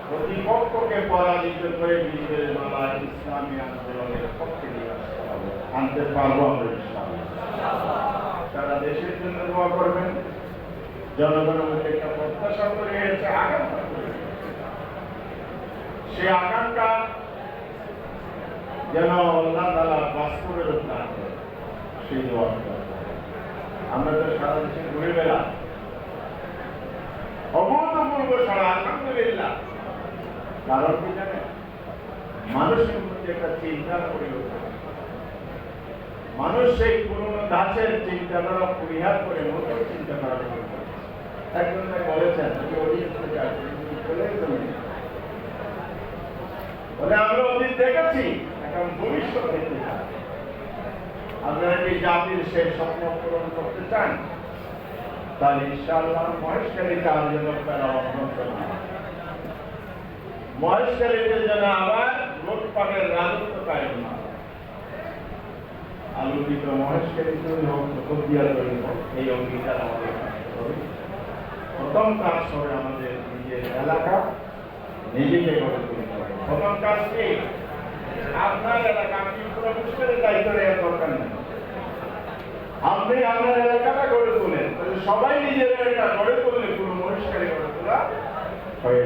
প্রতিপক্ষকে পরাজিত করে বিজয়ের মালা ইসলামী আন্দোলনের পক্ষে নিয়ে আসতে হবে, আনতে পারবো আমরা ইনশাআল্লাহ। সারা দেশের জন্য দোয়া করবেন। জনগণের মধ্যে একটা প্রত্যাশা করে গেছে, আকাঙ্ক্ষা করে গেছে। সেই আকাঙ্ক্ষা যেন আল্লাহ তাআলা বাস্তবে রূপ দান করে, সেই দোয়া করবেন। আমরা তো সারা দেশে ঘুরে বেড়াই, অভূতপূর্ব সারা, আলহামদুলিল্লাহ। কারণ কি জানেন, মানুষের মধ্যে একটা চিন্তার পরিবর্তন, মানুষ সেই পুরনো ধাঁচের চিন্তাধারা পরিহার করে নতুন চিন্তাধারা শুরু করে। একজন বলেছেন, বলে আমরা অতীত দেখেছি, এখন ভবিষ্যৎ দেখতে চাই। আপনারা কি জাতির সেই স্বপ্ন পূরণ করতে চান? তাহলে ইনশাআল্লাহ মহেশখালীতে আয়োজক তারা অভ্যন্ত না, মহেশখালীতে যেন আবার লুটপাটের রাজত্ব কায়েম না। আলোকিত মহেশখালীতে এই অঙ্গীকার আমাদের প্রথম কাজ হবে আমাদের নিজের এলাকা নিজেকে গড়ে তুলতে হবে। প্রথম কাজ কি? আপনার এলাকা, আপনি পুরো মুশকিলের দায়িত্ব নেওয়ার দরকার নেই। আপনি আপনার এলাকাটা গড়ে তোলেন, সবাই নিজের এলাকা গড়ে তুললে পুরো মহেশখালী গড়ে তোলা